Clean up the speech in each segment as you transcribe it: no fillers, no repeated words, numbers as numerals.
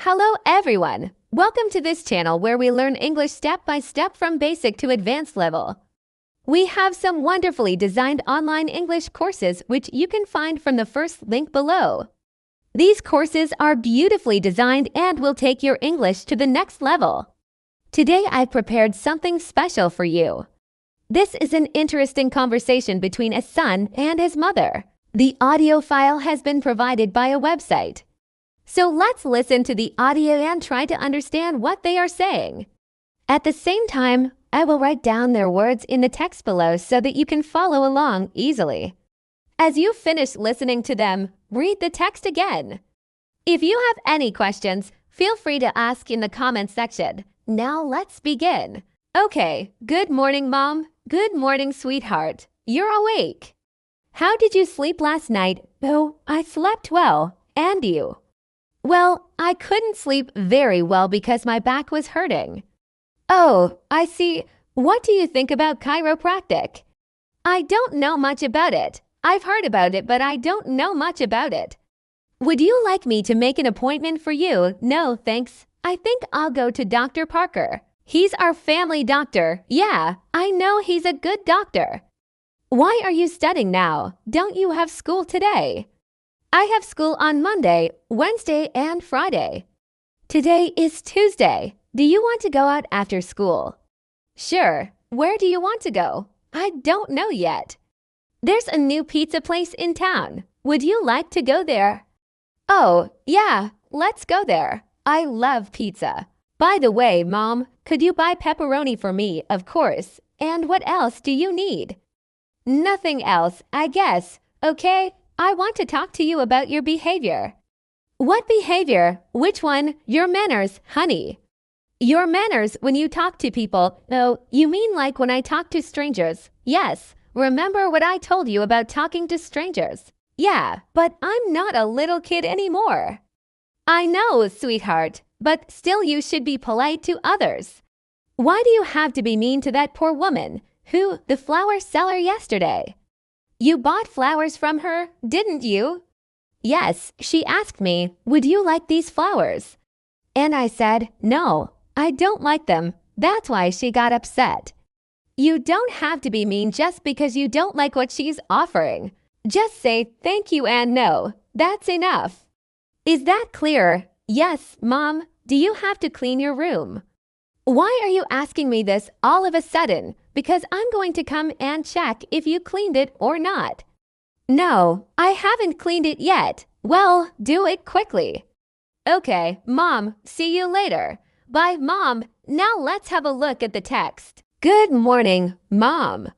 Hello everyone! Welcome to this channel where we learn English step by step from basic to advanced level. We have some wonderfully designed online English courses which you can find from the first link below. These courses are beautifully designed and will take your English to the next level. Today I've prepared something special for you. This is an interesting conversation between a son and his mother. The audio file has been provided by a website. So let's listen to the audio and try to understand what they are saying. At the same time, I will write down their words in the text below so that you can follow along easily. As you finish listening to them, read the text again. If you have any questions, feel free to ask in the comments section. Now let's begin. Okay, good morning, Mom. Good morning, sweetheart. You're awake. How did you sleep last night? Oh, I slept well. And you? Well, I couldn't sleep very well because my back was hurting. Oh, I see. What do you think about chiropractic? I don't know much about it. I've heard about it, but I don't know much about it. Would you like me to make an appointment for you? No, thanks. I think I'll go to Dr. Parker. He's our family doctor. Yeah, I know he's a good doctor. Why are you studying now? Don't you have school today? I have school on Monday, Wednesday, and Friday. Today is Tuesday. Do you want to go out after school? Sure. Where do you want to go? I don't know yet. There's a new pizza place in town. Would you like to go there? Oh, yeah, let's go there. I love pizza. By the way, Mom, could you buy pepperoni for me, of course? And what else do you need? Nothing else, I guess. Okay? I want to talk to you about your behavior. What behavior? Which one? Your manners, honey. Your manners when you talk to people. Oh, you mean like when I talk to strangers? Yes. Remember what I told you about talking to strangers? Yeah, but I'm not a little kid anymore. I know, sweetheart, but still you should be polite to others. Why do you have to be mean to that poor woman? Who? The flower seller yesterday. You bought flowers from her, didn't you? Yes, she asked me, would you like these flowers? And I said, no, I don't like them. That's why she got upset. You don't have to be mean just because you don't like what she's offering. Just say thank you and no. That's enough. Is that clear? Yes, Mom. Do you have to clean your room? Why are you asking me this all of a sudden? Because I'm going to come and check if you cleaned it or not. No, I haven't cleaned it yet. Well, do it quickly. Okay, Mom, see you later. Bye, Mom. Now let's have a look at the text. Good morning, Mom.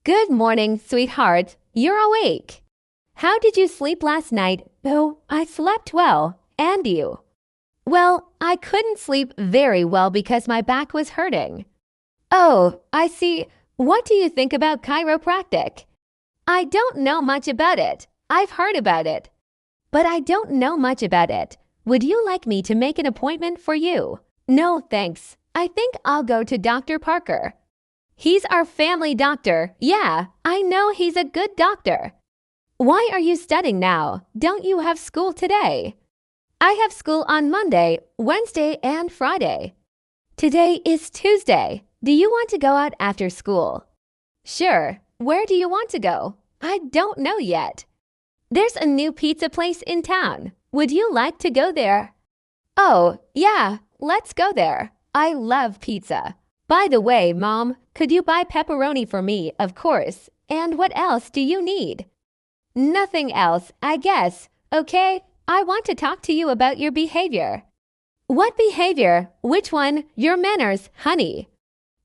Good morning, sweetheart. You're awake. How did you sleep last night? Oh, I slept well. And you? Well, I couldn't sleep very well because my back was hurting. Oh, I see. What do you think about chiropractic? I don't know much about it. I've heard about it. But I don't know much about it. Would you like me to make an appointment for you? No, thanks. I think I'll go to Dr. Parker. He's our family doctor. Yeah, I know he's a good doctor. Why are you studying now? Don't you have school today? I have school on Monday, Wednesday, and Friday. Today is Tuesday. Do you want to go out after school? Sure. Where do you want to go? I don't know yet. There's a new pizza place in town. Would you like to go there? Oh, yeah, let's go there. I love pizza. By the way, Mom, could you buy pepperoni for me, of course? And what else do you need? Nothing else, I guess. Okay? I want to talk to you about your behavior. What behavior? Which one? Your manners, honey.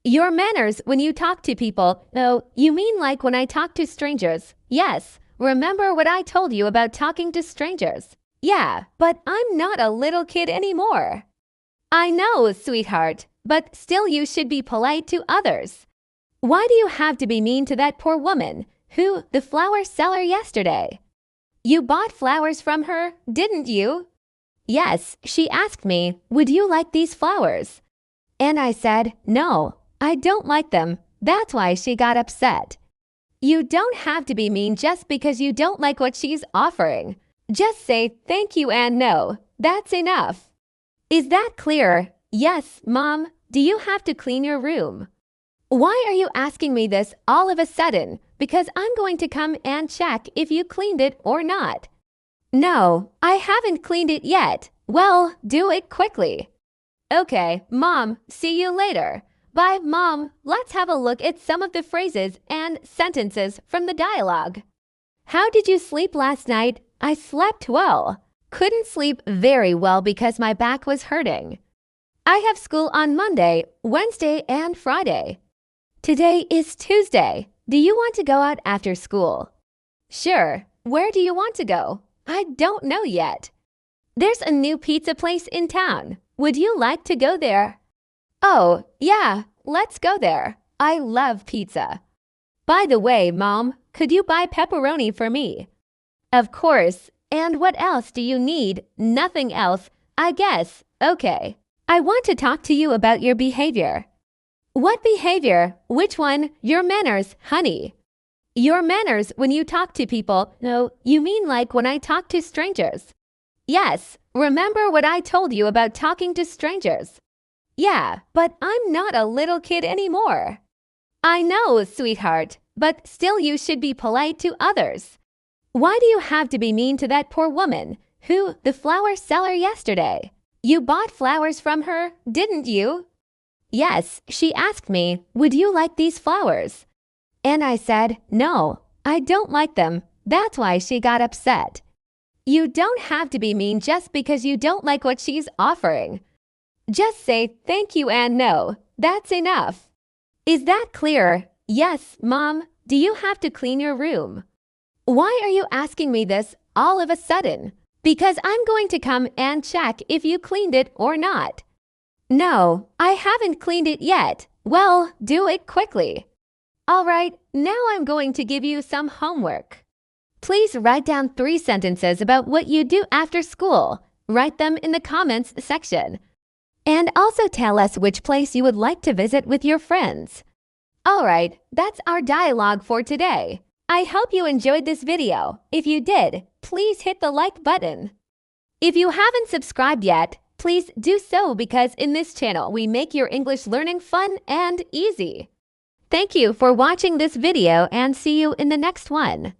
Your manners when you talk to people. Oh, you mean like when I talk to strangers? Yes. Remember what I told you about talking to strangers? Yeah, but I'm not a little kid anymore. I know, sweetheart, but still you should be polite to others. Why do you have to be mean to that poor woman? Who? The flower seller yesterday. You bought flowers from her, didn't you? Yes, she asked me, would you like these flowers? And I said, no, I don't like them. That's why she got upset. You don't have to be mean just because you don't like what she's offering. Just say thank you and no. That's enough. Is that clear? Yes, Mom. Do you have to clean your room? Why are you asking me this all of a sudden? Because I'm going to come and check if you cleaned it or not. No, I haven't cleaned it yet. Well, do it quickly. Okay, Mom, see you later. Bye, Mom. Let's have a look at some of the phrases and sentences from the dialogue. How did you sleep last night? I slept well. Couldn't sleep very well because my back was hurting. I have school on Monday, Wednesday, and Friday. Today is Tuesday. Do you want to go out after school? Sure. Where do you want to go? I don't know yet. There's a new pizza place in town. Would you like to go there? Oh, yeah, let's go there. I love pizza. By the way, Mom, could you buy pepperoni for me? Of course. And what else do you need? Nothing else, I guess. Okay. I want to talk to you about your behavior. What behavior? Which one? Your manners, honey. Your manners when you talk to people. No, you mean like when I talk to strangers. Yes, remember what I told you about talking to strangers? Yeah, but I'm not a little kid anymore. I know, sweetheart, but still you should be polite to others. Why do you have to be mean to that poor woman the flower seller yesterday? You bought flowers from her, didn't you? Yes, she asked me, would you like these flowers? And I said, no, I don't like them. That's why she got upset. You don't have to be mean just because you don't like what she's offering. Just say thank you and no. That's enough. Is that clear? Yes, Mom. Do you have to clean your room? Why are you asking me this all of a sudden? Because I'm going to come and check if you cleaned it or not. No, I haven't cleaned it yet. Well, do it quickly. All right, now I'm going to give you some homework. Please write down 3 sentences about what you do after school. Write them in the comments section. And also tell us which place you would like to visit with your friends. All right, that's our dialogue for today. I hope you enjoyed this video. If you did, please hit the like button. If you haven't subscribed yet, please do so because in this channel we make your English learning fun and easy. Thank you for watching this video and see you in the next one.